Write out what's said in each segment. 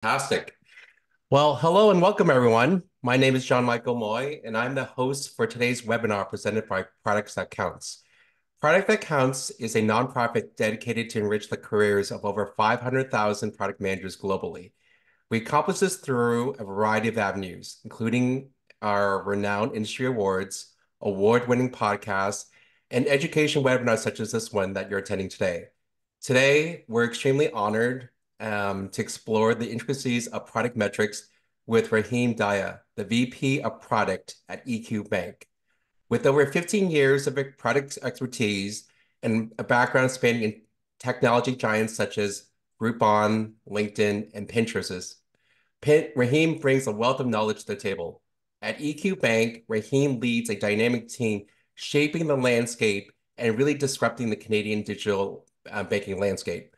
Fantastic. Well, hello and welcome, everyone. My name is John Michael Moy, and I'm the host for today's webinar presented by Products That Counts. Product That Counts is a nonprofit dedicated to enrich the careers of over 500,000 product managers globally. We accomplish this through a variety of avenues, including our renowned industry awards, award-winning podcasts, and education webinars such as this one that you're attending today. Today, we're extremely honored to explore the intricacies of product metrics with Rahim Daya, the VP of Product at EQ Bank. With over 15 years of product expertise and a background spanning in technology giants such as Groupon, LinkedIn, and Pinterest, Rahim brings a wealth of knowledge to the table. At EQ Bank, Rahim leads a dynamic team shaping the landscape and really disrupting the Canadian digital banking landscape.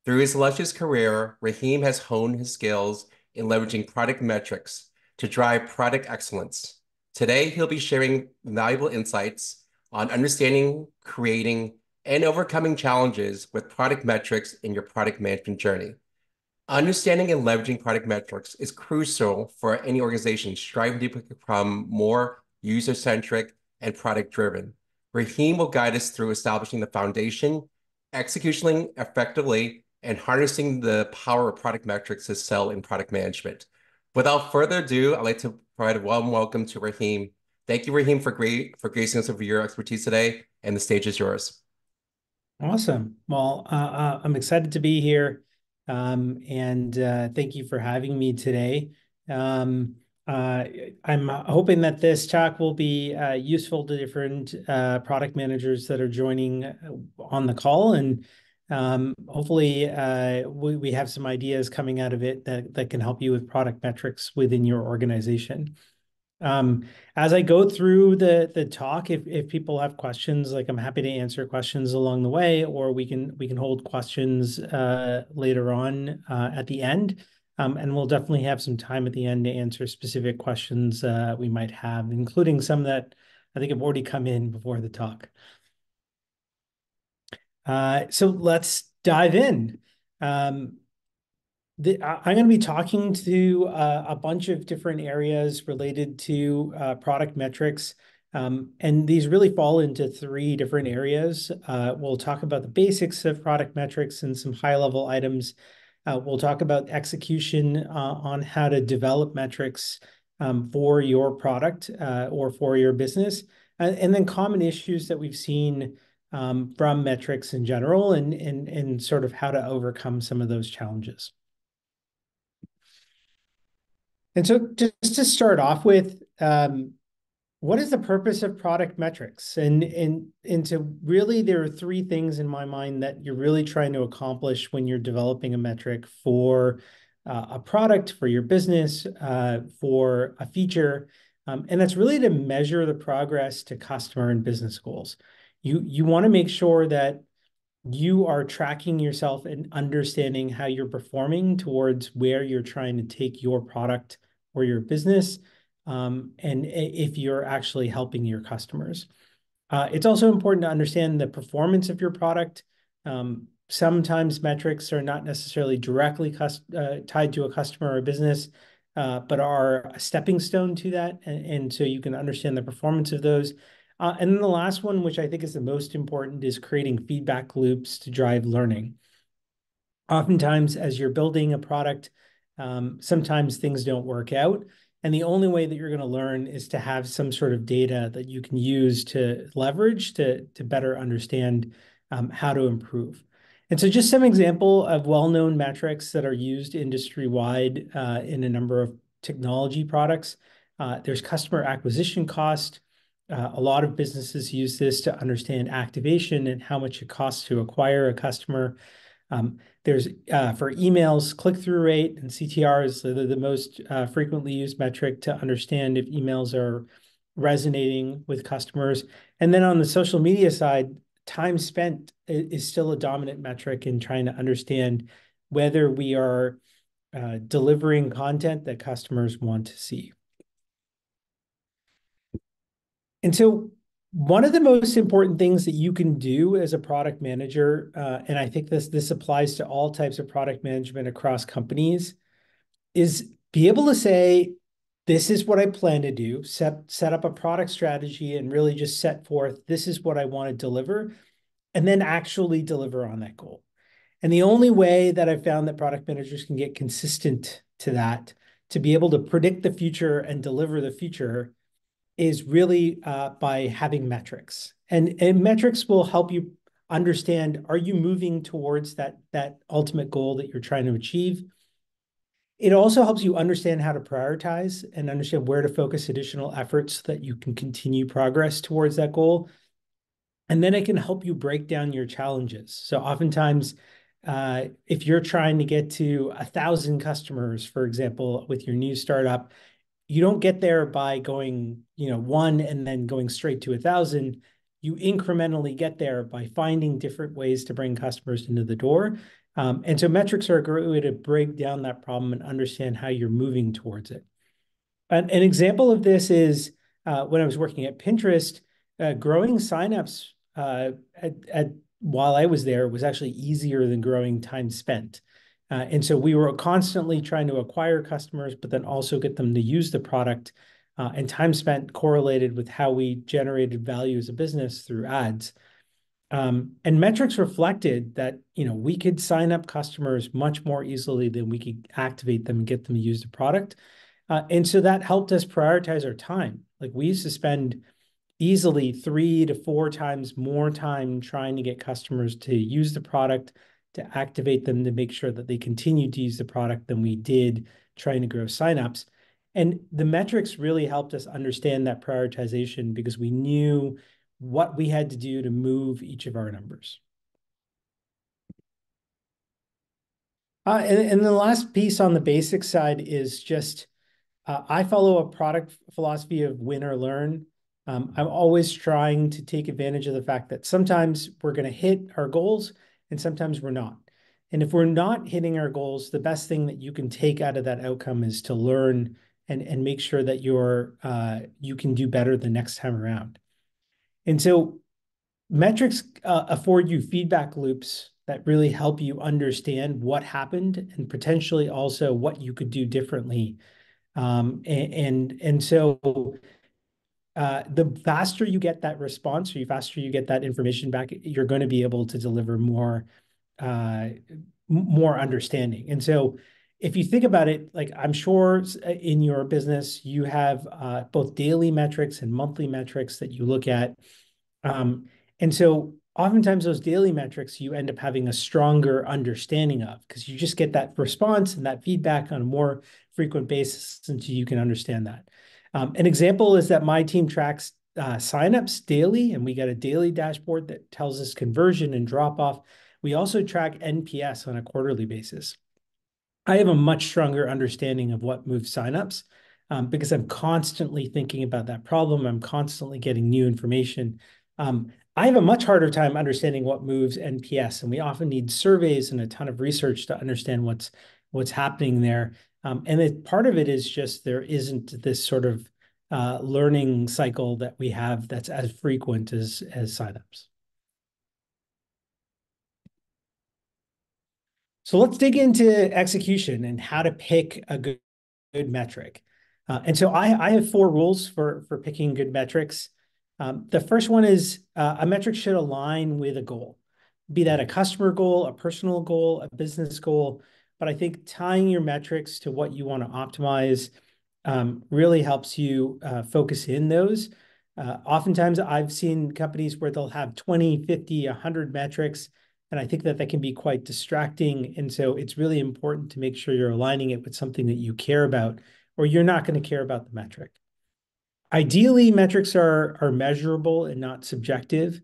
Through his illustrious career, Rahim has honed his skills in leveraging product metrics to drive product excellence. Today, he'll be sharing valuable insights on understanding, creating, and overcoming challenges with product metrics in your product management journey. Understanding and leveraging product metrics is crucial for any organization striving to become more user-centric and product-driven. Rahim will guide us through establishing the foundation, executing effectively, and harnessing the power of product metrics to sell in product management. Without further ado, I'd like to provide a warm welcome to Rahim. Thank you, Rahim, for gracing us with your expertise today, and the stage is yours. Awesome. Well, I'm excited to be here, and thank you for having me today. I'm hoping that this talk will be useful to different product managers that are joining on the call, and hopefully we have some ideas coming out of it that can help you with product metrics within your organization. As I go through the talk, if people have questions, like I'm happy to answer questions along the way, or we can hold questions later on at the end. And we'll definitely have some time at the end to answer specific questions we might have, including some that I think have already come in before the talk. So let's dive in. I'm going to be talking to a bunch of different areas related to product metrics. And these really fall into three different areas. We'll talk about the basics of product metrics and some high-level items. We'll talk about execution on how to develop metrics for your product or for your business. And then common issues that we've seen from metrics in general and sort of how to overcome some of those challenges. And so just to start off with, what is the purpose of product metrics? And so really there are three things in my mind that you're really trying to accomplish when you're developing a metric for a product, for your business, for a feature. And that's really to measure the progress to customer and business goals. You want to make sure that you are tracking yourself and understanding how you're performing towards where you're trying to take your product or your business, and if you're actually helping your customers. It's also important to understand the performance of your product. Sometimes metrics are not necessarily directly tied to a customer or a business, but are a stepping stone to that. And so you can understand the performance of those. And then the last one, which I think is the most important, is creating feedback loops to drive learning. Oftentimes, as you're building a product, sometimes things don't work out. And the only way that you're going to learn is to have some sort of data that you can use to leverage to better understand how to improve. And so just some example of well-known metrics that are used industry-wide in a number of technology products. There's customer acquisition cost. A lot of businesses use this to understand activation and how much it costs to acquire a customer. There's for emails, click-through rate and CTRs, they're the most frequently used metric to understand if emails are resonating with customers. And then on the social media side, time spent is still a dominant metric in trying to understand whether we are delivering content that customers want to see. And so one of the most important things that you can do as a product manager, and I think this applies to all types of product management across companies, is be able to say, this is what I plan to do, set up a product strategy and really just set forth, this is what I want to deliver, and then actually deliver on that goal. And the only way that I've found that product managers can get consistent to that, to be able to predict the future and deliver the future, is really by having metrics. And metrics will help you understand, are you moving towards that ultimate goal that you're trying to achieve? It also helps you understand how to prioritize and understand where to focus additional efforts so that you can continue progress towards that goal. And then it can help you break down your challenges. So oftentimes, if you're trying to get to 1,000 customers, for example, with your new startup, you don't get there by going, one and then going straight to 1,000. You incrementally get there by finding different ways to bring customers into the door. And so metrics are a great way to break down that problem and understand how you're moving towards it. An example of this is when I was working at Pinterest, growing signups while I was there was actually easier than growing time spent. And so we were constantly trying to acquire customers, but then also get them to use the product. And time spent correlated with how we generated value as a business through ads. And metrics reflected that we could sign up customers much more easily than we could activate them and get them to use the product. And so that helped us prioritize our time. Like we used to spend easily 3 to 4 times more time trying to get customers to use the product, to activate them, to make sure that they continue to use the product than we did trying to grow signups. And the metrics really helped us understand that prioritization because we knew what we had to do to move each of our numbers. And the last piece on the basic side is just I follow a product philosophy of win or learn. I'm always trying to take advantage of the fact that sometimes we're going to hit our goals and sometimes we're not. And if we're not hitting our goals, the best thing that you can take out of that outcome is to learn and make sure that you can do better the next time around. And so metrics afford you feedback loops that really help you understand what happened and potentially also what you could do differently. So the faster you get that response, or the faster you get that information back, you're going to be able to deliver more understanding. And so if you think about it, like I'm sure in your business, you have both daily metrics and monthly metrics that you look at. And so oftentimes those daily metrics, you end up having a stronger understanding of because you just get that response and that feedback on a more frequent basis until you can understand that. An example is that my team tracks signups daily, and we got a daily dashboard that tells us conversion and drop off. We also track NPS on a quarterly basis. I have a much stronger understanding of what moves signups because I'm constantly thinking about that problem. I'm constantly getting new information. I have a much harder time understanding what moves NPS, and we often need surveys and a ton of research to understand what's happening there. And part of it is just there isn't this sort of learning cycle that we have that's as frequent as signups. So let's dig into execution and how to pick a good metric. And so I have 4 rules for picking good metrics. The first one is a metric should align with a goal, be that a customer goal, a personal goal, a business goal. But I think tying your metrics to what you want to optimize really helps you focus in those. Oftentimes, I've seen companies where they'll have 20, 50, 100 metrics, and I think that can be quite distracting. And so it's really important to make sure you're aligning it with something that you care about, or you're not going to care about the metric. Ideally, metrics are measurable and not subjective.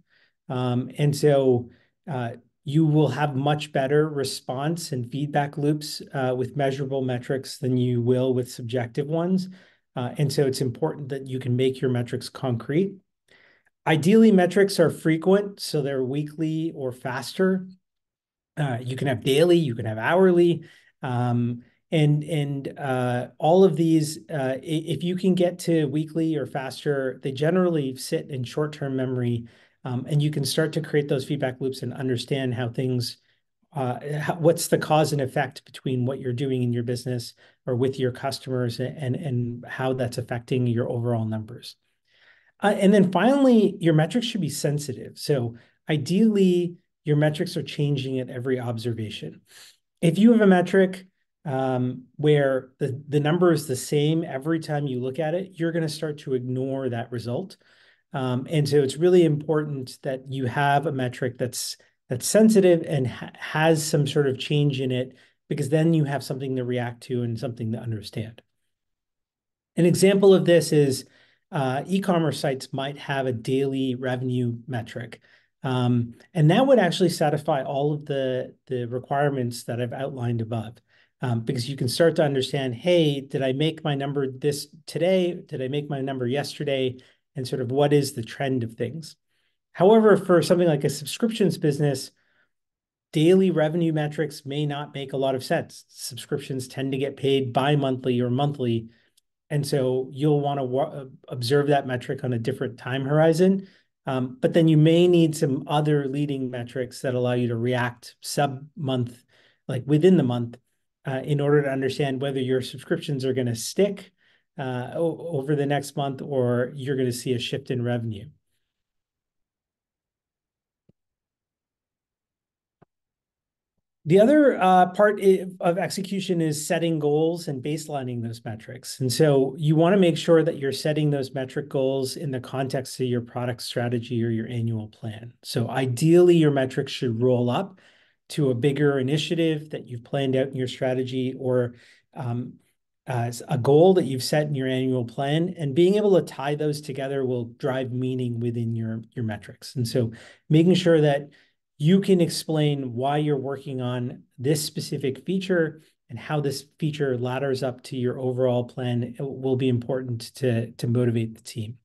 And so you will have much better response and feedback loops with measurable metrics than you will with subjective ones. And so it's important that you can make your metrics concrete. Ideally, metrics are frequent, so they're weekly or faster. You can have daily, you can have hourly. And all of these, if you can get to weekly or faster, they generally sit in short-term memory, and you can start to create those feedback loops and understand how things what's the cause and effect between what you're doing in your business or with your customers, and how that's affecting your overall numbers. And then finally, your metrics should be sensitive. So ideally, your metrics are changing at every observation. If you have a metric where the number is the same every time you look at it, you're going to start to ignore that result. And so it's really important that you have a metric that's sensitive and has some sort of change in it, because then you have something to react to and something to understand. An example of this is e-commerce sites might have a daily revenue metric. And that would actually satisfy all of the requirements that I've outlined above. Because you can start to understand, hey, did I make my number this today? Did I make my number yesterday? And sort of what is the trend of things? However, for something like a subscriptions business, daily revenue metrics may not make a lot of sense. Subscriptions tend to get paid bi-monthly or monthly. And so you'll want to observe that metric on a different time horizon. But then you may need some other leading metrics that allow you to react sub-month, like within the month, in order to understand whether your subscriptions are going to stick over the next month, or you're going to see a shift in revenue. The other part of execution is setting goals and baselining those metrics. And so you want to make sure that you're setting those metric goals in the context of your product strategy or your annual plan. So ideally, your metrics should roll up to a bigger initiative that you've planned out in your strategy, or a goal that you've set in your annual plan. And being able to tie those together will drive meaning within your metrics. And so making sure that you can explain why you're working on this specific feature and how this feature ladders up to your overall plan will be important to motivate the team.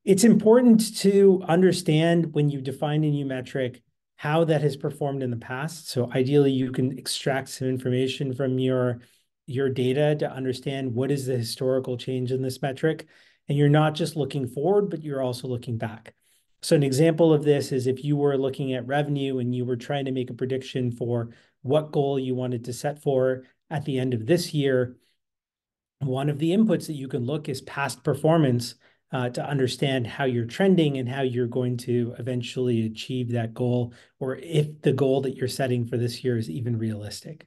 It's important to understand, when you define a new metric, how that has performed in the past. So ideally, you can extract some information from your data to understand what is the historical change in this metric. And you're not just looking forward, but you're also looking back. So an example of this is if you were looking at revenue and you were trying to make a prediction for what goal you wanted to set for at the end of this year, one of the inputs that you can look is past performance to understand how you're trending and how you're going to eventually achieve that goal, or if the goal that you're setting for this year is even realistic.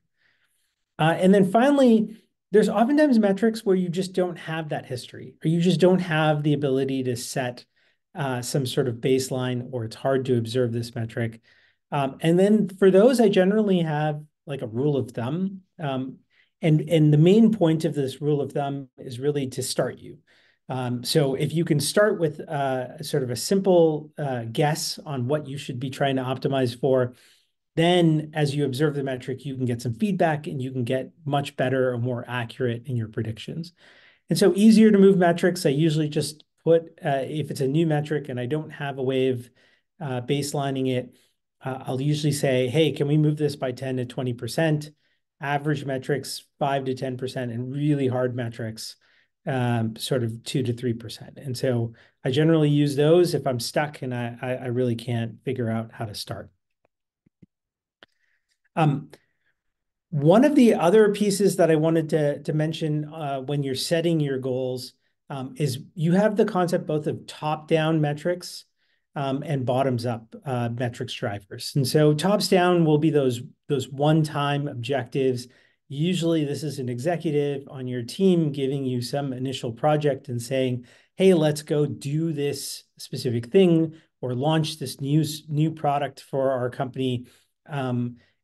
And then finally, there's oftentimes metrics where you just don't have that history, or you just don't have the ability to set some sort of baseline, or it's hard to observe this metric. And then for those, I generally have like a rule of thumb. And the main point of this rule of thumb is really to start you. So if you can start with sort of a simple guess on what you should be trying to optimize for, then as you observe the metric, you can get some feedback and you can get much better or more accurate in your predictions. And so easier to move metrics, I usually just put, if it's a new metric and I don't have a way of baselining it, I'll usually say, hey, can we move this by 10 to 20%? Average metrics, 5 to 10%, and really hard metrics, sort of 2 to 3%. And so I generally use those if I'm stuck and I really can't figure out how to start. One of the other pieces that I wanted to mention when you're setting your goals is you have the concept both of top-down metrics and bottoms-up metrics drivers. And so tops down will be those one-time objectives. Usually this is an executive on your team giving you some initial project and saying, hey, let's go do this specific thing or launch this new product for our company.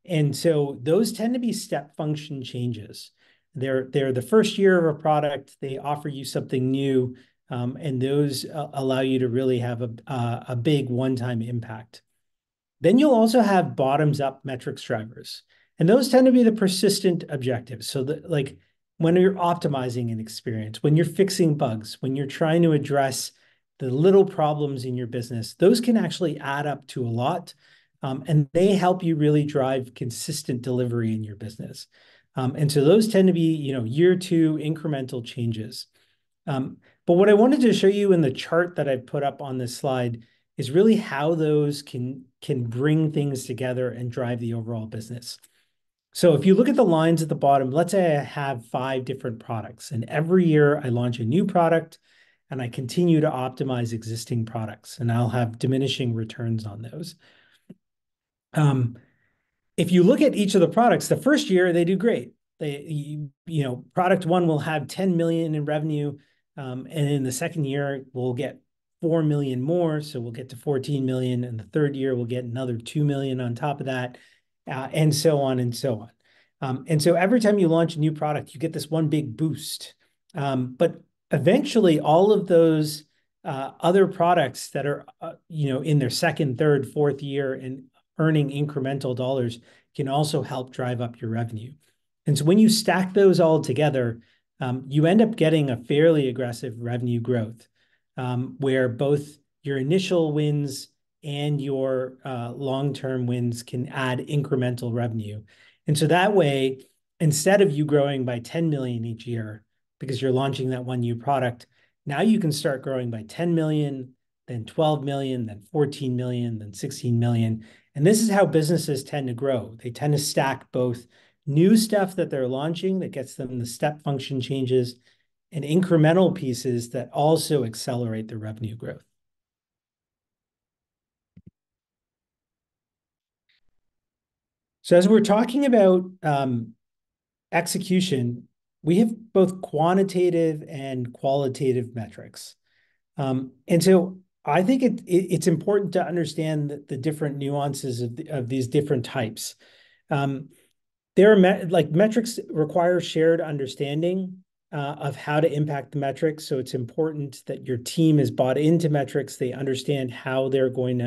And so those tend to be step function changes. They're the first year of a product. They offer you something new, and those allow you to really have a big one-time impact. Then you'll also have bottoms-up metrics drivers, and those tend to be the persistent objectives. So that, like, when you're optimizing an experience, when you're fixing bugs, when you're trying to address the little problems in your business, those can actually add up to a lot. And they help you really drive consistent delivery in your business. And so those tend to be, year two incremental changes. But what I wanted to show you in the chart that I put up on this slide is really how those can can bring things together and drive the overall business. So if you look at the lines at the bottom, let's say I have 5 different products, and every year I launch a new product and I continue to optimize existing products, and I'll have diminishing returns on those. If you look at each of the products, the first year they do great. Product one will have 10 million in revenue, and in the second year we'll get 4 million more, so we'll get to 14 million, and the third year we'll get another 2 million on top of that, and so on and so on. And so every time you launch a new product, you get this one big boost. But eventually, all of those other products that are in their second, third, fourth year and earning incremental dollars can also help drive up your revenue. And so when you stack those all together, you end up getting a fairly aggressive revenue growth, where both your initial wins and your long-term wins can add incremental revenue. And so that way, instead of you growing by 10 million each year because you're launching that one new product, now you can start growing by 10 million, then 12 million, then 14 million, then 16 million. And this is how businesses tend to grow. They tend to stack both new stuff that they're launching that gets them the step function changes and incremental pieces that also accelerate the revenue growth. So as we're talking about execution, we have both quantitative and qualitative metrics. And so I think it's important to understand the different nuances of these different types. There are metrics require shared understanding of how to impact the metrics. So it's important that your team is bought into metrics. They understand how they're going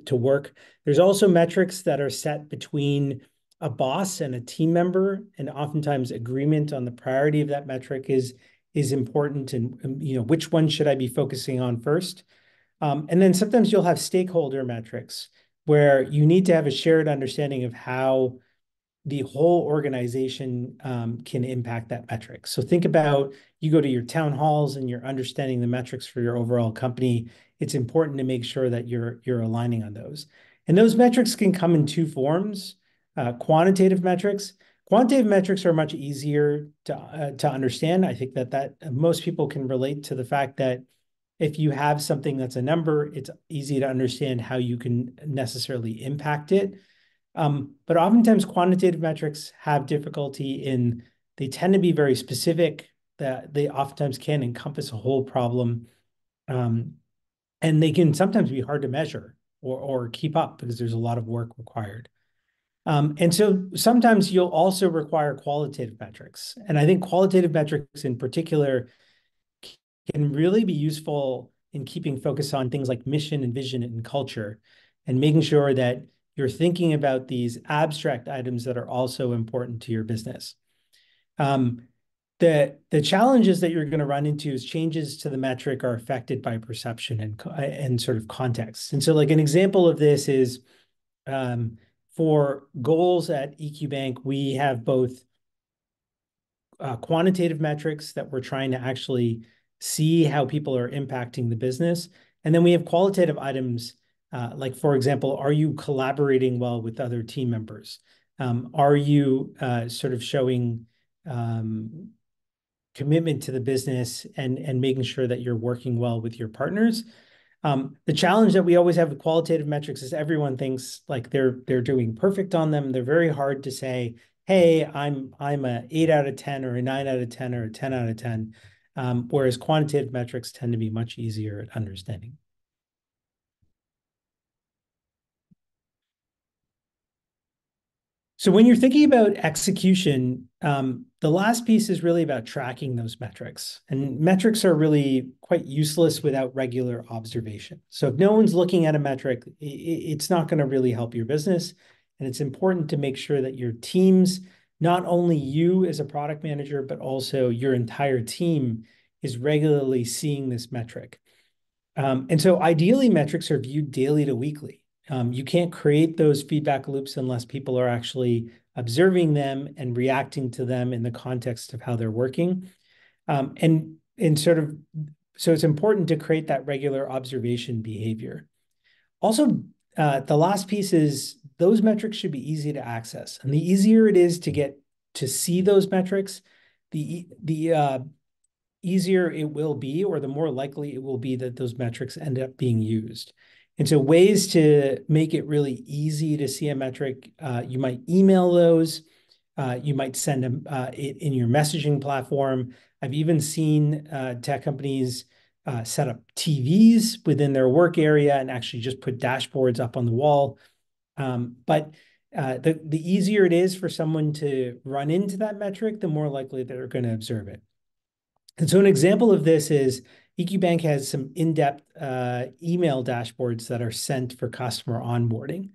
to work. There's also metrics that are set between a boss and a team member, and oftentimes agreement on the priority of that metric is important. And which one should I be focusing on first? And then sometimes you'll have stakeholder metrics where you need to have a shared understanding of how the whole organization can impact that metric. So think about, you go to your town halls and you're understanding the metrics for your overall company. It's important to make sure that you're aligning on those. And those metrics can come in 2 forms. Quantitative metrics. Quantitative metrics are much easier to understand. I think that most people can relate to the fact that if you have something that's a number, it's easy to understand how you can necessarily impact it. But oftentimes quantitative metrics have difficulty they tend to be very specific, that they oftentimes can encompass a whole problem. And they can sometimes be hard to measure or keep up because there's a lot of work required. And so sometimes you'll also require qualitative metrics. And I think qualitative metrics in particular can really be useful in keeping focus on things like mission and vision and culture, and making sure that you're thinking about these abstract items that are also important to your business. The challenges that you're going to run into is changes to the metric are affected by perception and sort of context. And so like an example of this is for goals at EQ Bank, we have both quantitative metrics that we're trying to actually see how people are impacting the business. And then we have qualitative items, like, for example, are you collaborating well with other team members? Are you sort of showing commitment to the business and making sure that you're working well with your partners? The challenge that we always have with qualitative metrics is everyone thinks like they're doing perfect on them. They're very hard to say, hey, I'm a 8 out of 10 or a 9 out of 10 or a 10 out of 10. Whereas quantitative metrics tend to be much easier at understanding. So when you're thinking about execution, the last piece is really about tracking those metrics. And metrics are really quite useless without regular observation. So if no one's looking at a metric, it's not going to really help your business. And it's important to make sure that your teams, not only you as a product manager, but also your entire team is regularly seeing this metric. And so ideally, metrics are viewed daily to weekly. You can't create those feedback loops unless people are actually observing them and reacting to them in the context of how they're working. So it's important to create that regular observation behavior. Also, the last piece is those metrics should be easy to access. And the easier it is to get to see those metrics, the easier it will be, or the more likely it will be that those metrics end up being used. And so ways to make it really easy to see a metric, you might email those, you might send them it in your messaging platform. I've even seen tech companies set up TVs within their work area and actually just put dashboards up on the wall. But the easier it is for someone to run into that metric, the more likely they're going to observe it. And so an example of this is EQ Bank has some in-depth email dashboards that are sent for customer onboarding.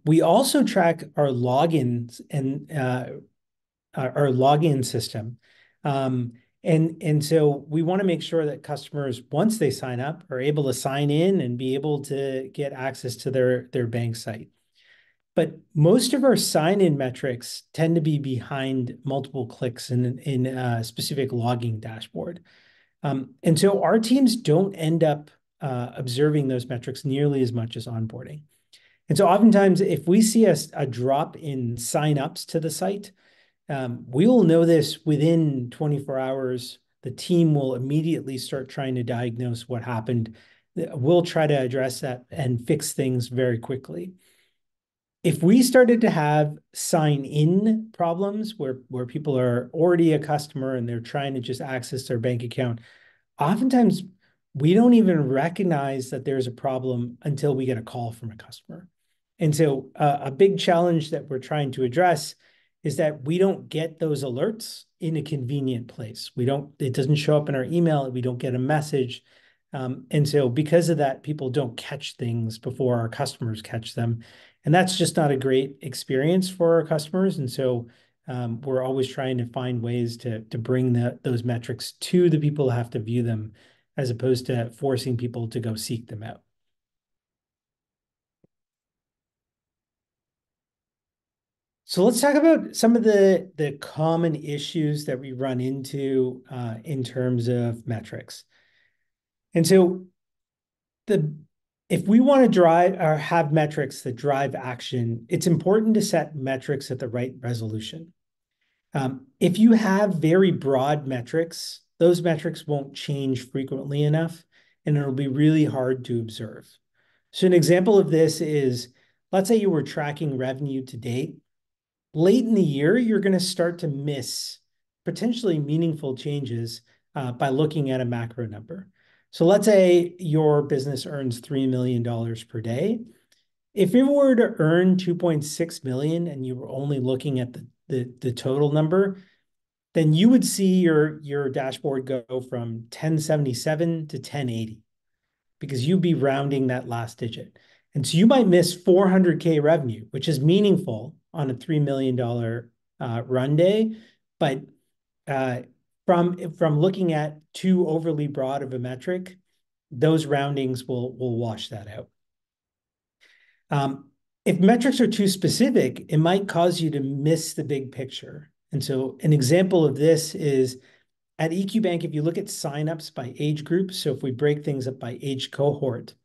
We also track our logins and our login system. And so we want to make sure that customers, once they sign up, are able to sign in and be able to get access to their bank site. But most of our sign-in metrics tend to be behind multiple clicks in a specific logging dashboard. And so our teams don't end up observing those metrics nearly as much as onboarding. And so oftentimes, if we see a drop in sign-ups to the site, we will know this within 24 hours. The team will immediately start trying to diagnose what happened. We'll try to address that and fix things very quickly. If we started to have sign-in problems where people are already a customer and they're trying to just access their bank account, oftentimes we don't even recognize that there's a problem until we get a call from a customer. And so a big challenge that we're trying to address is that we don't get those alerts in a convenient place. It doesn't show up in our email, we don't get a message. And so because of that, people don't catch things before our customers catch them. And that's just not a great experience for our customers. And so we're always trying to find ways to bring those metrics to the people who have to view them, as opposed to forcing people to go seek them out. So let's talk about some of the common issues that we run into in terms of metrics. And so if we want to drive or have metrics that drive action, it's important to set metrics at the right resolution. If you have very broad metrics, those metrics won't change frequently enough, and it'll be really hard to observe. So an example of this is, let's say you were tracking revenue to date. Late in the year, you're going to start to miss potentially meaningful changes by looking at a macro number. So let's say your business earns $3 million per day. If you were to earn 2.6 million and you were only looking at the total number, then you would see your dashboard go from 1077 to 1080 because you'd be rounding that last digit. And so you might miss 400K revenue, which is meaningful on a $3 million run day. But from looking at too overly broad of a metric, those roundings will wash that out. If metrics are too specific, it might cause you to miss the big picture. And so an example of this is at EQ Bank, if you look at signups by age group, so if we break things up by age cohort,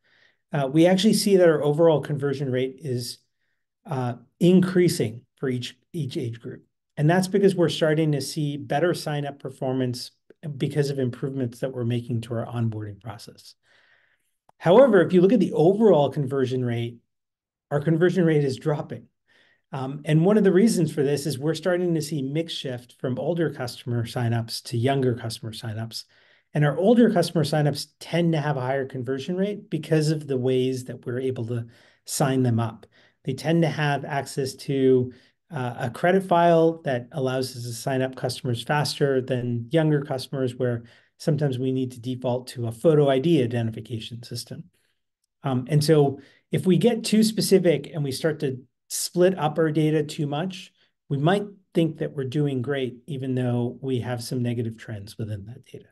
we actually see that our overall conversion rate is increasing for each age group. And that's because we're starting to see better sign-up performance because of improvements that we're making to our onboarding process. However, if you look at the overall conversion rate, our conversion rate is dropping. And one of the reasons for this is we're starting to see mix shift from older customer signups to younger customer signups. And our older customer signups tend to have a higher conversion rate because of the ways that we're able to sign them up. They tend to have access to a credit file that allows us to sign up customers faster than younger customers, where sometimes we need to default to a photo ID identification system. And so if we get too specific and we start to split up our data too much, we might think that we're doing great, even though we have some negative trends within that data.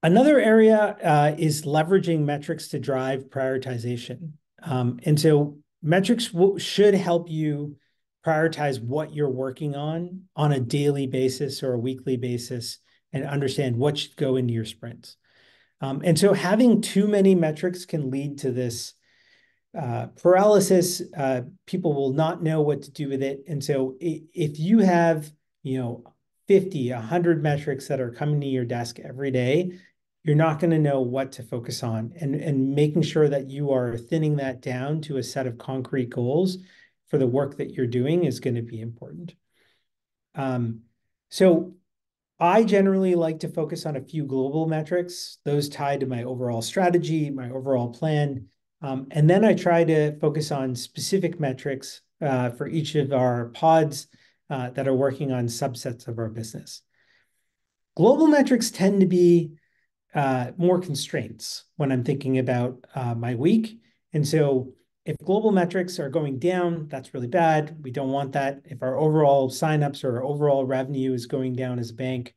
Another area is leveraging metrics to drive prioritization. And so metrics should help you prioritize what you're working on a daily basis or a weekly basis and understand what should go into your sprints. And so having too many metrics can lead to this paralysis. People will not know what to do with it. And so if you have, 50, 100 metrics that are coming to your desk every day, you're not going to know what to focus on. And making sure that you are thinning that down to a set of concrete goals for the work that you're doing is going to be important. So I generally like to focus on a few global metrics, those tied to my overall strategy, my overall plan. And then I try to focus on specific metrics for each of our pods that are working on subsets of our business. Global metrics tend to be more constraints when I'm thinking about my week. And so if global metrics are going down, that's really bad. We don't want that. If our overall signups or our overall revenue is going down as a bank,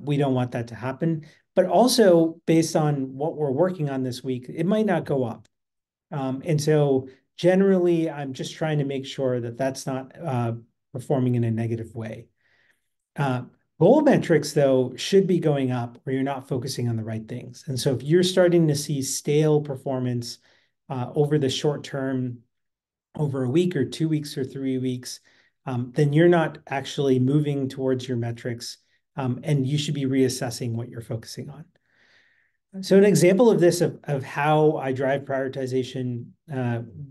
we don't want that to happen. But also based on what we're working on this week, it might not go up. And so generally, I'm just trying to make sure that that's not performing in a negative way. Uh, Goal metrics, though, should be going up or you're not focusing on the right things. And so if you're starting to see stale performance over the short term, over a week or 2 weeks or 3 weeks, then you're not actually moving towards your metrics, and you should be reassessing what you're focusing on. So an example of this, of how I drive prioritization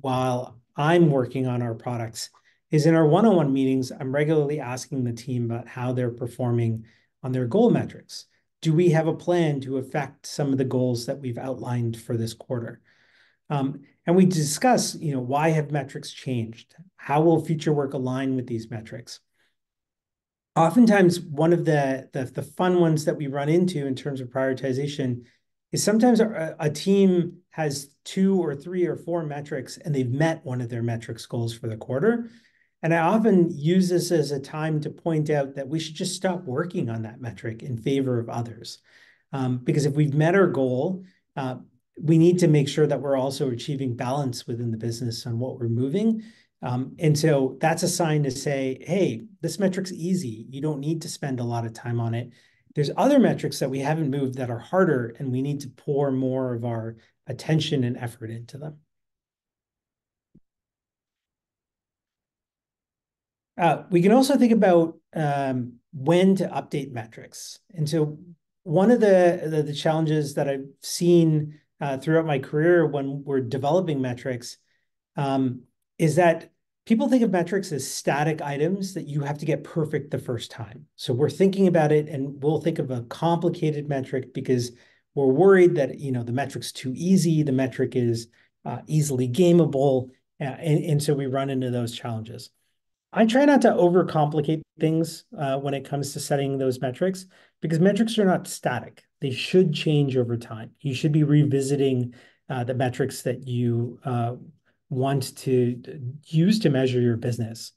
while I'm working on our products, is in our one-on-one meetings, I'm regularly asking the team about how they're performing on their goal metrics. Do we have a plan to affect some of the goals that we've outlined for this quarter? And we discuss, why have metrics changed? How will future work align with these metrics? Oftentimes, one of the fun ones that we run into in terms of prioritization is sometimes a team has 2 or 3 or 4 metrics and they've met one of their metrics goals for the quarter. And I often use this as a time to point out that we should just stop working on that metric in favor of others. Because if we've met our goal, we need to make sure that we're also achieving balance within the business on what we're moving. And so that's a sign to say, hey, this metric's easy. You don't need to spend a lot of time on it. There's other metrics that we haven't moved that are harder, and we need to pour more of our attention and effort into them. We can also think about when to update metrics. And so one of the challenges that I've seen throughout my career when we're developing metrics is that people think of metrics as static items that you have to get perfect the first time. So we're thinking about it and we'll think of a complicated metric because we're worried that, the metric's too easy, the metric is easily gameable, and so we run into those challenges. I try not to overcomplicate things when it comes to setting those metrics because metrics are not static. They should change over time. You should be revisiting the metrics that you want to use to measure your business.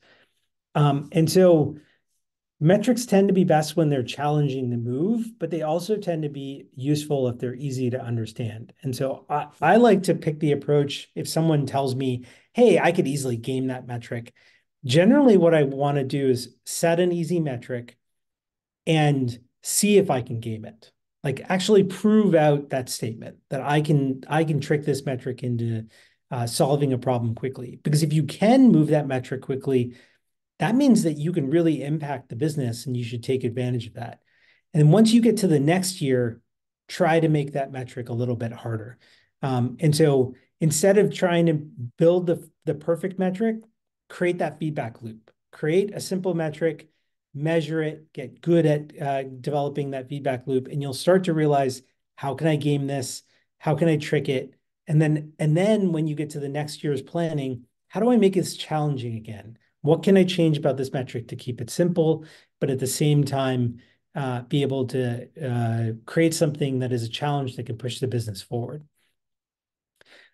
And so metrics tend to be best when they're challenging the move, but they also tend to be useful if they're easy to understand. And so I like to pick the approach if someone tells me, hey, I could easily game that metric. Generally, what I want to do is set an easy metric and see if I can game it. Like actually prove out that statement that I can trick this metric into solving a problem quickly. Because if you can move that metric quickly, that means that you can really impact the business and you should take advantage of that. And once you get to the next year, try to make that metric a little bit harder. And so instead of trying to build the perfect metric, create that feedback loop. Create a simple metric, measure it, get good at developing that feedback loop, and you'll start to realize, how can I game this? How can I trick it? And then when you get to the next year's planning, how do I make this challenging again? What can I change about this metric to keep it simple, but at the same time, be able to create something that is a challenge that can push the business forward?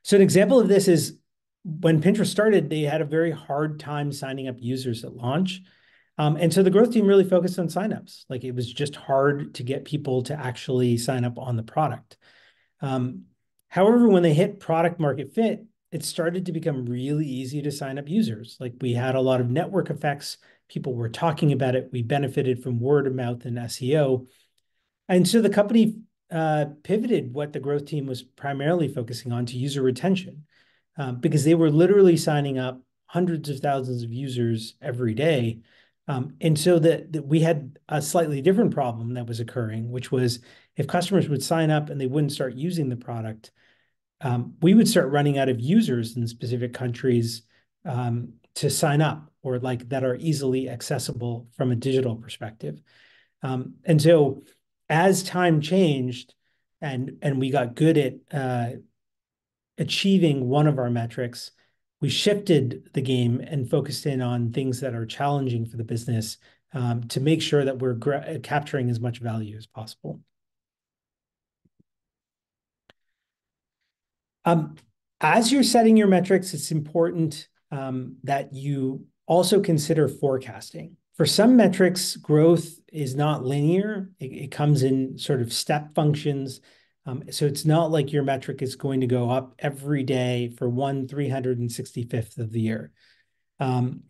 So an example of this is when Pinterest started, they had a very hard time signing up users at launch. And so the growth team really focused on signups. Like it was just hard to get people to actually sign up on the product. However, when they hit product market fit, it started to become really easy to sign up users. Like we had a lot of network effects. People were talking about it. We benefited from word of mouth and SEO. And so the company pivoted what the growth team was primarily focusing on to user retention, because they were literally signing up hundreds of thousands of users every day. And so that we had a slightly different problem that was occurring, which was if customers would sign up and they wouldn't start using the product, we would start running out of users in specific countries to sign up or like that are easily accessible from a digital perspective. And so as time changed and we got good at achieving one of our metrics, we shifted the game and focused in on things that are challenging for the business to make sure that we're capturing as much value as possible. As you're setting your metrics, it's important that you also consider forecasting. For some metrics, growth is not linear. It comes in sort of step functions. So it's not like your metric is going to go up every day for 1/365th of the year. And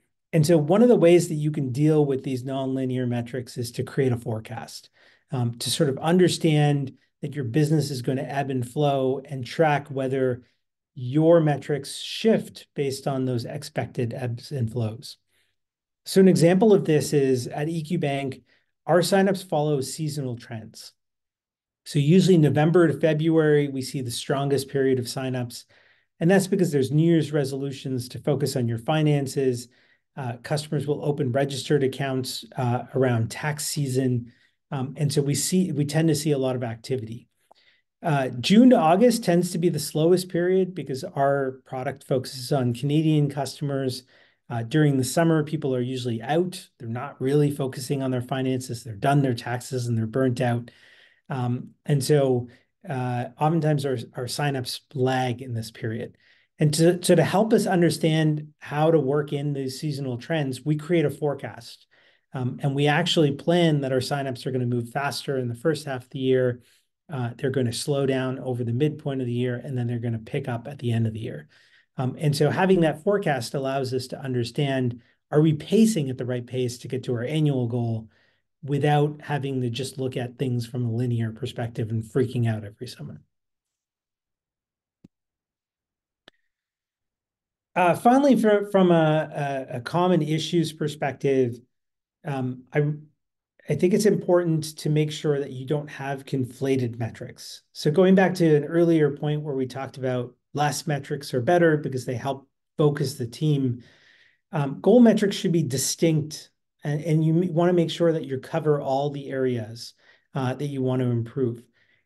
so one of the ways that you can deal with these nonlinear metrics is to create a forecast, to sort of understand that your business is going to ebb and flow and track whether your metrics shift based on those expected ebbs and flows. So an example of this is at EQ Bank, our signups follow seasonal trends. So usually November to February, we see the strongest period of signups. And that's because there's New Year's resolutions to focus on your finances. Customers will open registered accounts around tax season. And so we tend to see a lot of activity. June to August tends to be the slowest period because our product focuses on Canadian customers. During the summer, people are usually out. They're not really focusing on their finances. They're done their taxes and they're burnt out. And so oftentimes our signups lag in this period. And to help us understand how to work in these seasonal trends, we create a forecast. And we actually plan that our signups are going to move faster in the first half of the year. They're going to slow down over the midpoint of the year, and then they're going to pick up at the end of the year. And so having that forecast allows us to understand, are we pacing at the right pace to get to our annual goal without having to just look at things from a linear perspective and freaking out every summer. Finally, from a common issues perspective, I think it's important to make sure that you don't have conflated metrics. So going back to an earlier point where we talked about less metrics are better because they help focus the team, goal metrics should be distinct, and you want to make sure that you cover all the areas that you want to improve.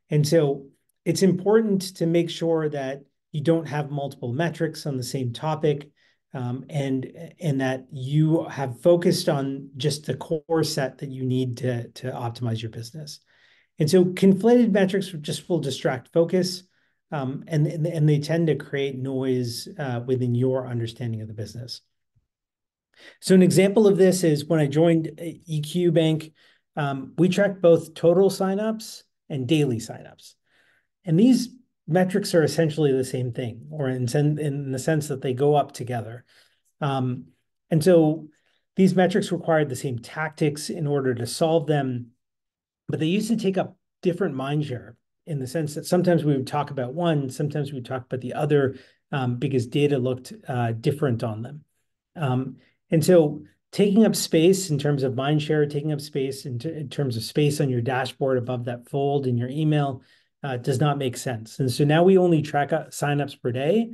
And so it's important to make sure that you don't have multiple metrics on the same topic, and that you have focused on just the core set that you need to optimize your business. And so conflated metrics just will distract focus, and they tend to create noise within your understanding of the business. So an example of this is when I joined EQ Bank, we tracked both total signups and daily signups. And these metrics are essentially the same thing, or in the sense that they go up together. And so these metrics required the same tactics in order to solve them, but they used to take up different mind share in the sense that sometimes we would talk about one, sometimes we would talk about the other, because data looked different on them. And so taking up space in terms of mind share, taking up space in terms of space on your dashboard above that fold in your email does not make sense. And so now we only track signups per day.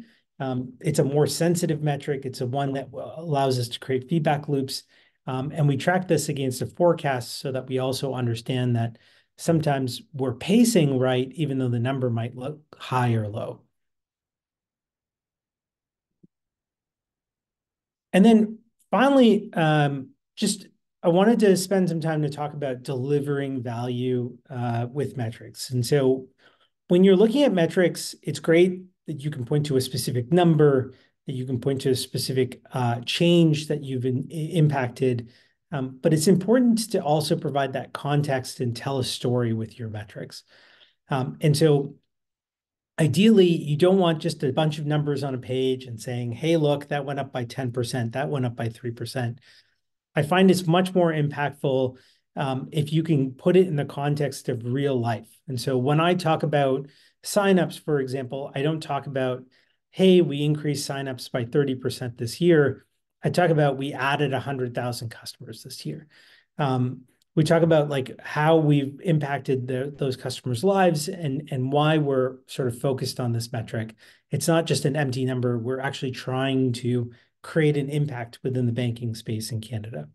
It's a more sensitive metric. It's a one that allows us to create feedback loops. And we track this against a forecast so that we also understand that sometimes we're pacing right, even though the number might look high or low. And then finally, I wanted to spend some time to talk about delivering value with metrics. And so when you're looking at metrics, it's great that you can point to a specific number, that you can point to a specific change that you've impacted. But it's important to also provide that context and tell a story with your metrics. And so ideally, you don't want just a bunch of numbers on a page and saying, hey, look, that went up by 10%, that went up by 3%. I find it's much more impactful if you can put it in the context of real life. And so when I talk about signups, for example, I don't talk about, hey, we increased signups by 30% this year. I talk about we added 100,000 customers this year. We talk about like how we've impacted those customers' lives and why we're sort of focused on this metric. It's not just an empty number. We're actually trying to create an impact within the banking space in Canada.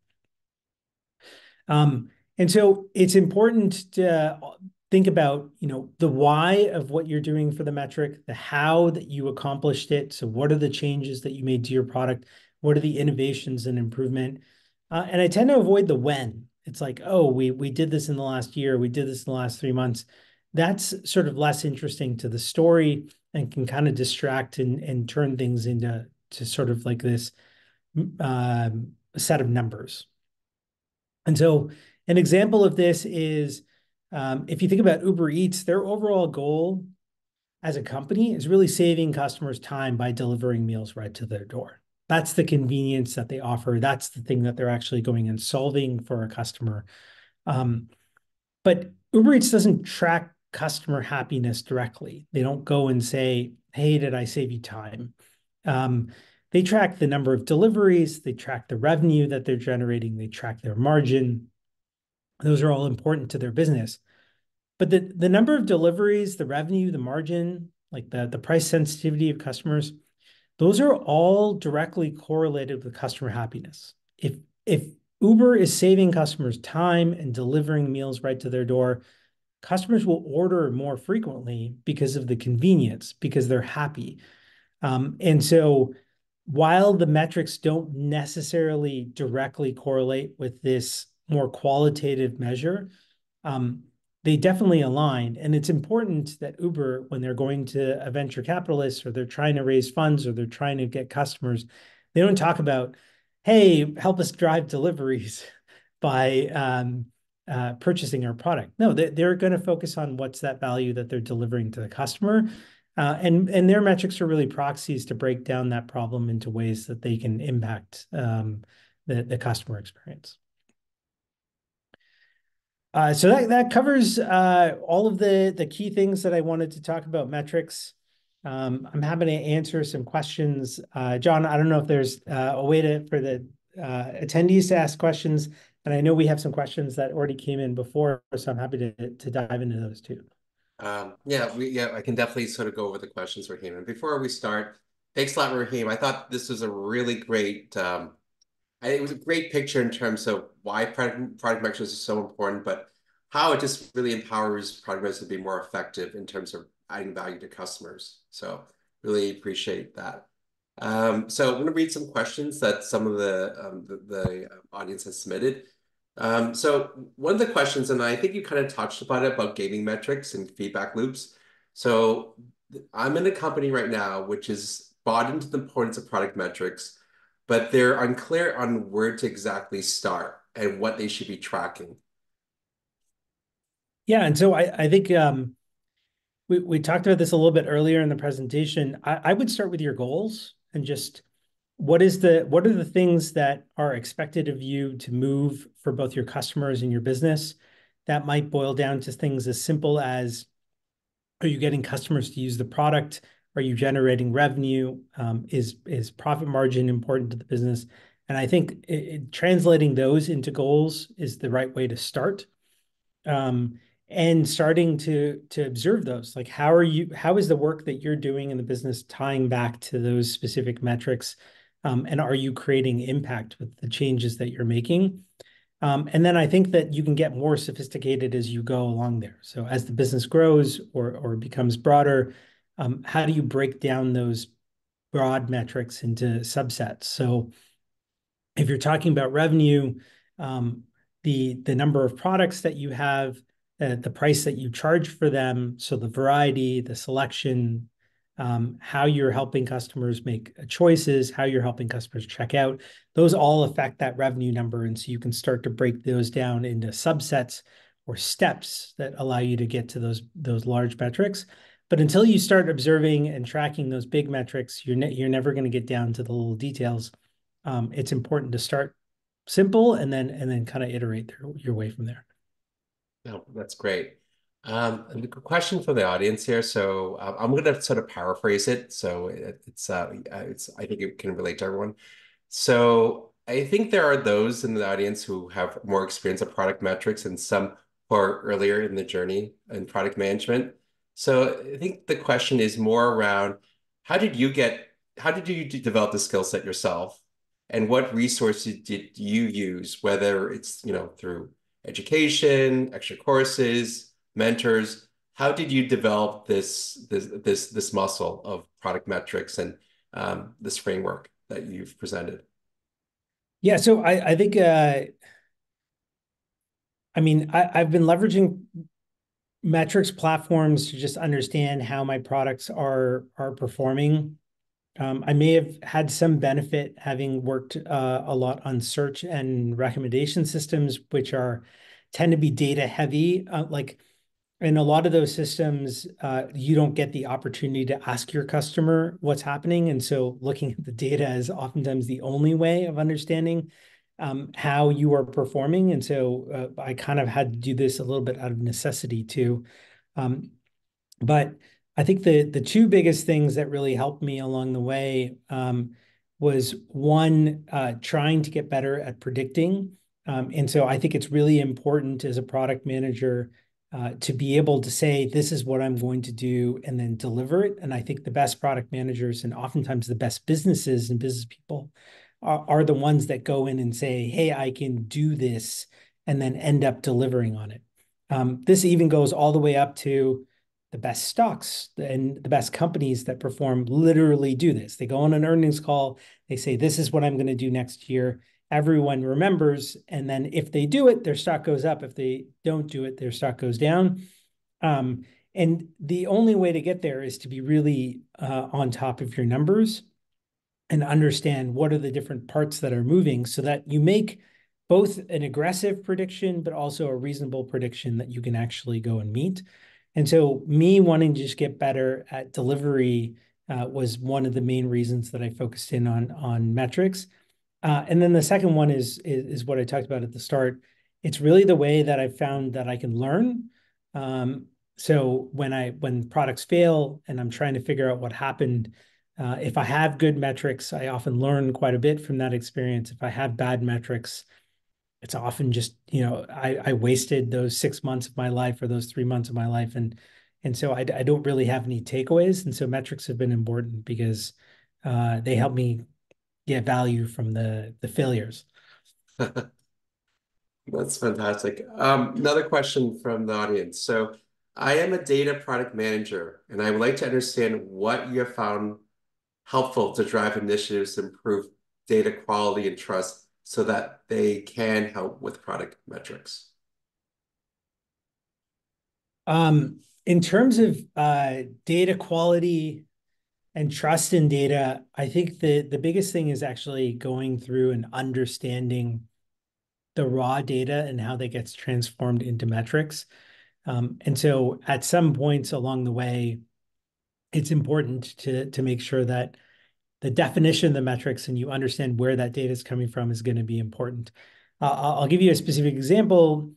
And so it's important to think about, the why of what you're doing for the metric, the how that you accomplished it. So what are the changes that you made to your product? What are the innovations and improvement? And I tend to avoid the when. It's like, oh, we did this in the last year, we did this in the last 3 months. That's sort of less interesting to the story and can kind of distract and turn things into sort of like this set of numbers. And so an example of this is if you think about Uber Eats, their overall goal as a company is really saving customers time by delivering meals right to their door. That's the convenience that they offer. That's the thing that they're actually going and solving for a customer. But Uber Eats doesn't track customer happiness directly. They don't go and say, hey, did I save you time? They track the number of deliveries, they track the revenue that they're generating, they track their margin. Those are all important to their business. But the number of deliveries, the revenue, the margin, like the price sensitivity of customers, those are all directly correlated with customer happiness. If Uber is saving customers time and delivering meals right to their door, customers will order more frequently because of the convenience, because they're happy. And so while the metrics don't necessarily directly correlate with this more qualitative measure, they definitely align. And it's important that Uber, when they're going to a venture capitalist or they're trying to raise funds or they're trying to get customers, they don't talk about, hey, help us drive deliveries by purchasing our product. No, they're going to focus on what's that value that they're delivering to the customer. And their metrics are really proxies to break down that problem into ways that they can impact the customer experience. So that covers all of the key things that I wanted to talk about metrics. I'm happy to answer some questions. John, I don't know if there's a way for the attendees to ask questions, and I know we have some questions that already came in before, so I'm happy to dive into those too. Yeah, I can definitely sort of go over the questions, Rahim. And before we start, thanks a lot, Rahim. I thought this was a really great it was a great picture in terms of why product metrics is so important, but how it just really empowers product metrics to be more effective in terms of adding value to customers. So really appreciate that. So I'm going to read some questions that some of the audience has submitted. So one of the questions, and I think you kind of touched about it, about gaming metrics and feedback loops. So I'm in a company right now which is bought into the importance of product metrics, but they're unclear on where to exactly start and what they should be tracking. Yeah, and so I think we talked about this a little bit earlier in the presentation. I would start with your goals and just what are the things that are expected of you to move for both your customers and your business. That might boil down to things as simple as, are you getting customers to use the product? Are you generating revenue? Is profit margin important to the business? And I think translating those into goals is the right way to start. And starting to observe those, like how is the work that you're doing in the business tying back to those specific metrics? And are you creating impact with the changes that you're making? And then I think that you can get more sophisticated as you go along there. So as the business grows or becomes broader, how do you break down those broad metrics into subsets? So if you're talking about revenue, the number of products that you have, the price that you charge for them, so the variety, the selection, how you're helping customers make choices, how you're helping customers check out, those all affect that revenue number. And so you can start to break those down into subsets or steps that allow you to get to those large metrics. But until you start observing and tracking those big metrics, you're never going to get down to the little details. It's important to start simple, and then kind of iterate your way from there. No, that's great. And a question for the audience here. So I'm going to sort of paraphrase it. So it's I think it can relate to everyone. So I think there are those in the audience who have more experience of product metrics and some who are earlier in the journey in product management. So I think the question is more around how did you get, how did you develop the skill set yourself? And what resources did you use, whether it's, through education, extra courses, mentors? How did you develop this muscle of product metrics and this framework that you've presented? Yeah, so I think I mean I've been leveraging metrics platforms to just understand how my products are performing. I may have had some benefit having worked a lot on search and recommendation systems, which are tend to be data heavy. Like in a lot of those systems, you don't get the opportunity to ask your customer what's happening. And so looking at the data is oftentimes the only way of understanding how you are performing. And so I kind of had to do this a little bit out of necessity too. Um, but I think the two biggest things that really helped me along the way was one, trying to get better at predicting. And so I think it's really important as a product manager to be able to say, this is what I'm going to do, and then deliver it. And I think the best product managers and oftentimes the best businesses and business people are the ones that go in and say, hey, I can do this, and then end up delivering on it. This even goes all the way up to the best stocks and the best companies that perform literally do this. They go on an earnings call, they say, this is what I'm going to do next year. Everyone remembers. And then if they do it, their stock goes up. If they don't do it, their stock goes down. And the only way to get there is to be really on top of your numbers and understand what are the different parts that are moving so that you make both an aggressive prediction, but also a reasonable prediction that you can actually go and meet. And so, me wanting to just get better at delivery was one of the main reasons that I focused in on metrics. And then the second one is what I talked about at the start. It's really the way that I found that I can learn. So when products fail and I'm trying to figure out what happened, if I have good metrics, I often learn quite a bit from that experience. If I have bad metrics, it's often just, I wasted those 6 months of my life or those 3 months of my life. And so I don't really have any takeaways. And so metrics have been important because they help me get value from the failures. That's fantastic. Another question from the audience. So I am a data product manager, and I would like to understand what you have found helpful to drive initiatives to improve data quality and trust so that they can help with product metrics. In terms of data quality and trust in data, I think the biggest thing is actually going through and understanding the raw data and how that gets transformed into metrics. And so at some points along the way, it's important to make sure that the definition of the metrics and you understand where that data is coming from is going to be important. I'll give you a specific example.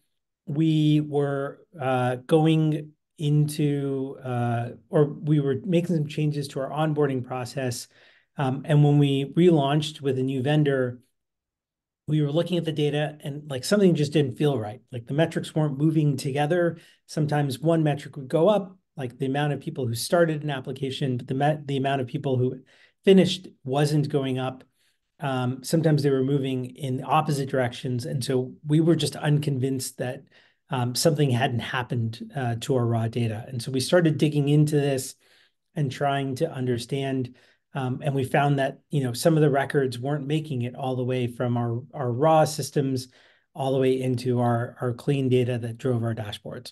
We were going into, or we were making some changes to our onboarding process. And when we relaunched with a new vendor, we were looking at the data and like something just didn't feel right. Like the metrics weren't moving together. Sometimes one metric would go up, like the amount of people who started an application, but the amount of people who finished wasn't going up. Sometimes they were moving in opposite directions. And so we were just unconvinced that something hadn't happened to our raw data. And so we started digging into this and trying to understand. And we found that some of the records weren't making it all the way from our raw systems all the way into our clean data that drove our dashboards.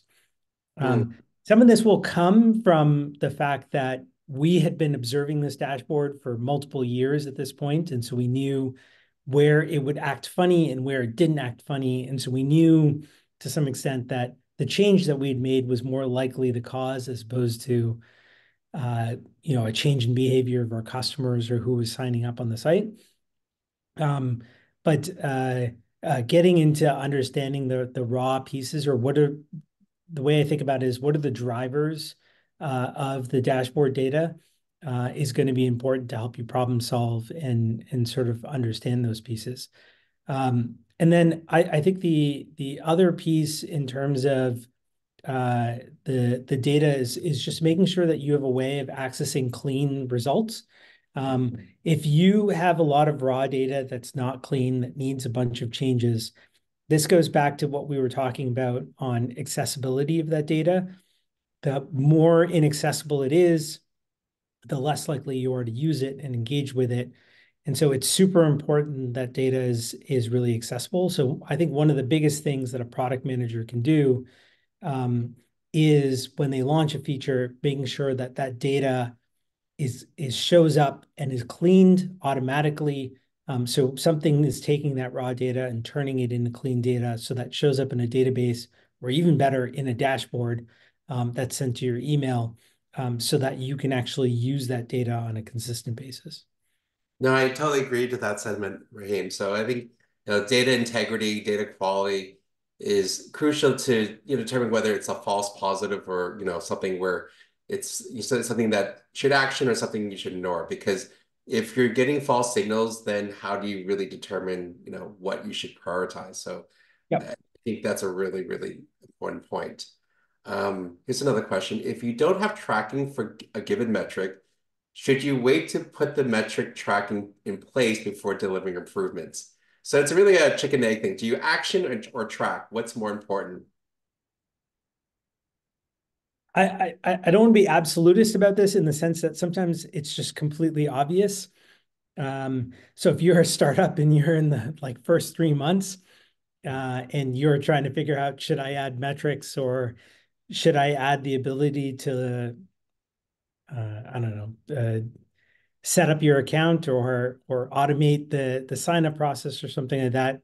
Hmm. Some of this will come from the fact that we had been observing this dashboard for multiple years at this point, and so we knew where it would act funny and where it didn't act funny. And so we knew to some extent that the change that we'd made was more likely the cause as opposed to a change in behavior of our customers or who was signing up on the site. but getting into understanding the raw pieces, or what are the way I think about it is, what are the drivers of the dashboard data is going to be important to help you problem solve and sort of understand those pieces. And then I think the other piece in terms of the data is just making sure that you have a way of accessing clean results. If you have a lot of raw data that's not clean, that needs a bunch of changes, this goes back to what we were talking about on accessibility of that data. The more inaccessible it is, the less likely you are to use it and engage with it. And so it's super important that data is really accessible. So I think one of the biggest things that a product manager can do is when they launch a feature, making sure that that data is shows up and is cleaned automatically. So something is taking that raw data and turning it into clean data, so that shows up in a database, or even better, in a dashboard that's sent to your email, so that you can actually use that data on a consistent basis. No, I totally agree to that sentiment, Rahim. So I think data integrity, data quality is crucial to determine whether it's a false positive or something where it's something that should action or something you should ignore. Because if you're getting false signals, then how do you really determine what you should prioritize? So Yep. I think that's a really, really important point. Here's another question. If you don't have tracking for a given metric, should you wait to put the metric tracking in place before delivering improvements? So it's really a chicken egg thing. Do you action or track? What's more important? I don't want to be absolutist about this, in the sense that sometimes it's just completely obvious. So if you're a startup and you're in the first 3 months, and you're trying to figure out, should I add metrics, or should I add the ability to, I don't know, set up your account, or automate the sign up process or something like that.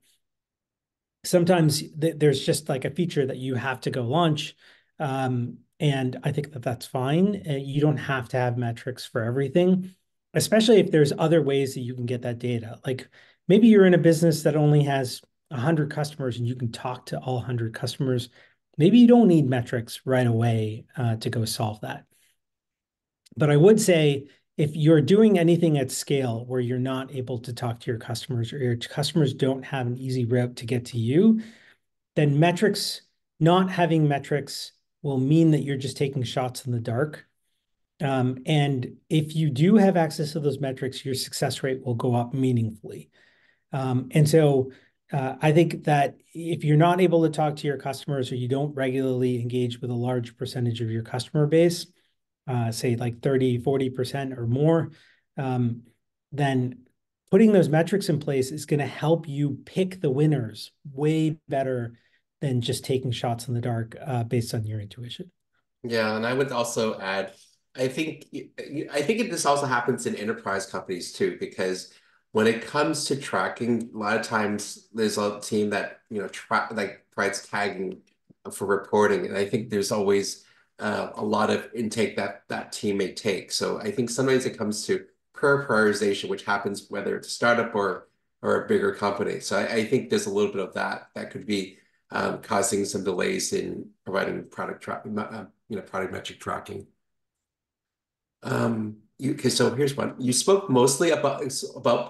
Sometimes there's just like a feature that you have to go launch. And I think that that's fine. You don't have to have metrics for everything, especially if there's other ways that you can get that data. Like maybe you're in a business that only has 100 customers and you can talk to all 100 customers. Maybe you don't need metrics right away to go solve that. But I would say, if you're doing anything at scale where you're not able to talk to your customers, or your customers don't have an easy route to get to you, then not having metrics will mean that you're just taking shots in the dark. And if you do have access to those metrics, your success rate will go up meaningfully. And so I think that if you're not able to talk to your customers, or you don't regularly engage with a large percentage of your customer base, say like 30-40% or more, then putting those metrics in place is going to help you pick the winners way better than just taking shots in the dark based on your intuition. Yeah, and I would also add, I think this also happens in enterprise companies too, because when it comes to tracking, a lot of times there's a team that provides tagging for reporting, and I think there's always a lot of intake that team may take. So I think sometimes it comes to prioritization, which happens whether it's a startup or a bigger company. So I think there's a little bit of that could be causing some delays in providing product metric tracking. Okay, so here's one. You spoke mostly about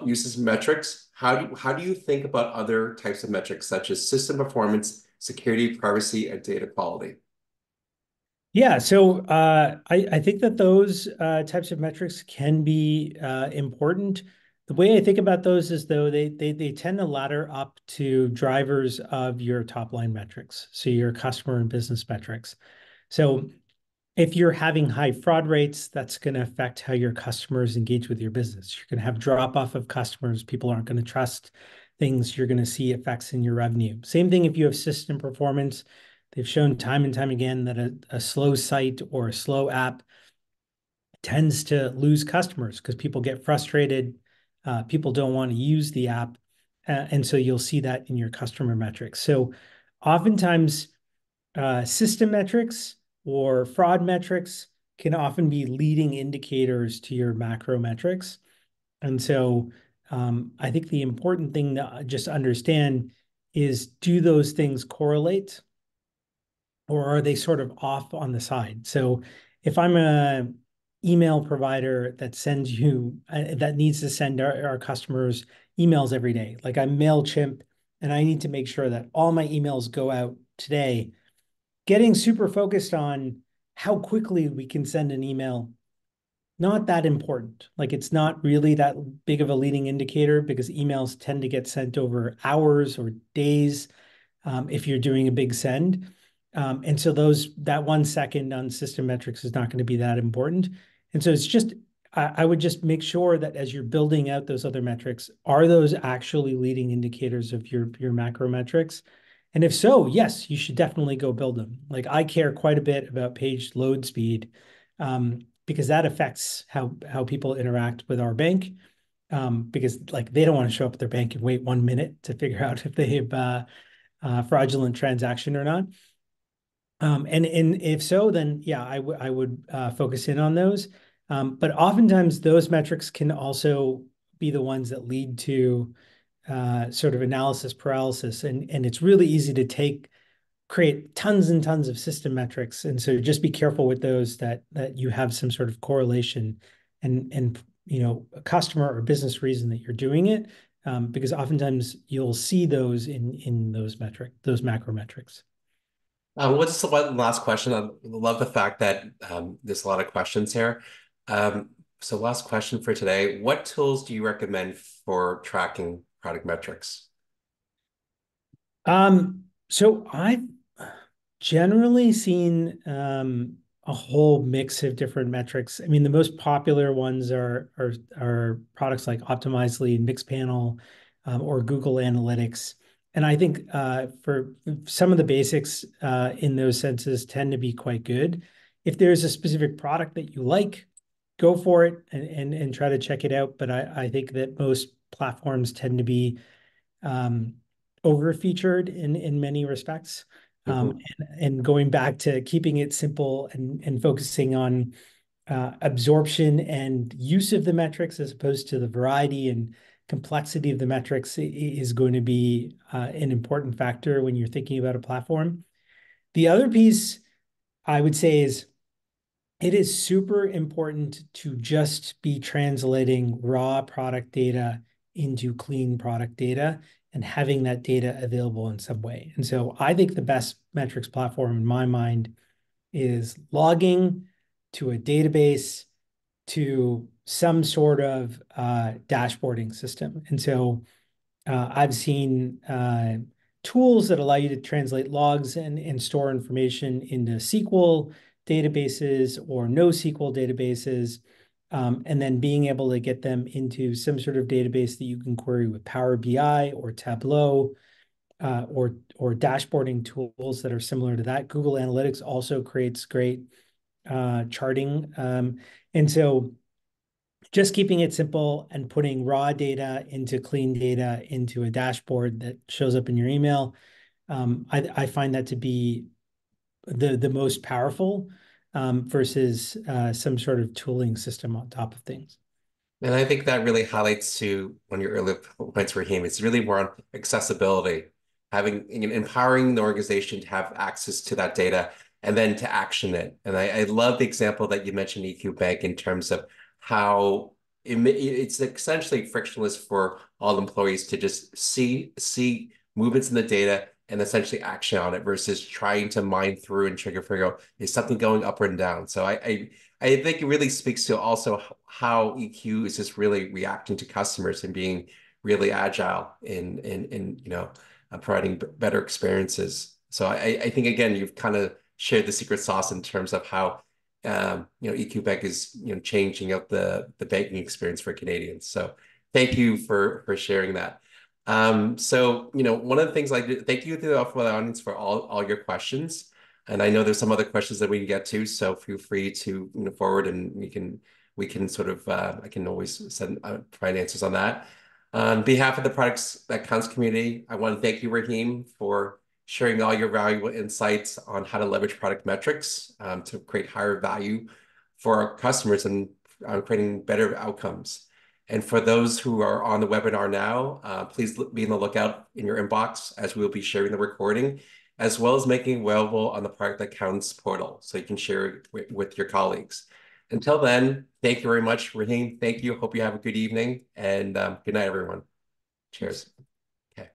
uses metrics. How do you think about other types of metrics, such as system performance, security, privacy, and data quality? Yeah, so I think that those types of metrics can be important. The way I think about those is, though, they tend to ladder up to drivers of your top line metrics, so your customer and business metrics. So if you're having high fraud rates, that's going to affect how your customers engage with your business. You're going to have drop off of customers. People aren't going to trust things. You're going to see effects in your revenue. Same thing if you have system performance. They've shown time and time again that a slow site or a slow app tends to lose customers because people get frustrated. People don't want to use the app. And so you'll see that in your customer metrics. So oftentimes, system metrics or fraud metrics can often be leading indicators to your macro metrics. And so I think the important thing to just understand is, do those things correlate, or are they sort of off on the side? So if I'm a email provider that sends you that needs to send our customers emails every day, like I'm MailChimp, and I need to make sure that all my emails go out today, getting super focused on how quickly we can send an email, not that important. Like, it's not really that big of a leading indicator, because emails tend to get sent over hours or days, if you're doing a big send. And so that 1 second on system metrics is not going to be that important. And so it's just, I would just make sure that as you're building out those other metrics, are those actually leading indicators of your macro metrics? And if so, yes, you should definitely go build them. Like, I care quite a bit about page load speed, because that affects how people interact with our bank. Because, like, they don't want to show up at their bank and wait 1 minute to figure out if they have fraudulent transaction or not. And if so, then yeah, I would focus in on those. But oftentimes those metrics can also be the ones that lead to sort of analysis paralysis, and it's really easy to create tons and tons of system metrics. And so just be careful with those, that you have some sort of correlation and a customer or business reason that you're doing it, because oftentimes you'll see those in those macro metrics. What's the one last question? I love the fact that there's a lot of questions here. So last question for today. What tools do you recommend for tracking product metrics? So I've generally seen a whole mix of different metrics. I mean, the most popular ones are products like Optimizely and Mixpanel, or Google Analytics. And I think for some of the basics in those senses tend to be quite good. If there's a specific product that you like, go for it and try to check it out. But I think that most platforms tend to be um, over featured in many respects. Mhm. And going back to keeping it simple and focusing on absorption and use of the metrics, as opposed to the variety and complexity of the metrics, is going to be an important factor when you're thinking about a platform. The other piece I would say is, it is super important to just be translating raw product data into clean product data and having that data available in some way. And so I think the best metrics platform in my mind is logging to a database to some sort of dashboarding system. And so I've seen tools that allow you to translate logs and store information into SQL databases or NoSQL databases, and then being able to get them into some sort of database that you can query with Power BI or Tableau, or dashboarding tools that are similar to that. Google Analytics also creates great charting, and so just keeping it simple and putting raw data into clean data into a dashboard that shows up in your email. I find that to be the most powerful, versus some sort of tooling system on top of things. And I think that really highlights to one of your earlier points, Rahim. It's really more on accessibility, empowering the organization to have access to that data and then to action it. And I love the example that you mentioned EQ Bank in terms of how it's essentially frictionless for all employees to just see movements in the data and essentially action on it versus trying to mine through and figure out, is something going up or down. So I think it really speaks to also how EQ is just really reacting to customers and being really agile in providing better experiences. So I think again you've kind of shared the secret sauce in terms of how EQ Bank is changing up the banking experience for Canadians. So thank you for sharing that. So one of the things I did, thank you to the audience for all your questions. And I know there's some other questions that we can get to, so feel free to forward, and we can sort of I can always send provide answers on that. On behalf of the Products That Counts community, I want to thank you, Rahim, for sharing all your valuable insights on how to leverage product metrics to create higher value for our customers and creating better outcomes. And for those who are on the webinar now, please be in the lookout in your inbox as we will be sharing the recording, as well as making it available on the Product Accounts portal so you can share it with your colleagues. Until then, thank you very much, Rahim. Thank you. Hope you have a good evening and good night, everyone. Thanks. Cheers.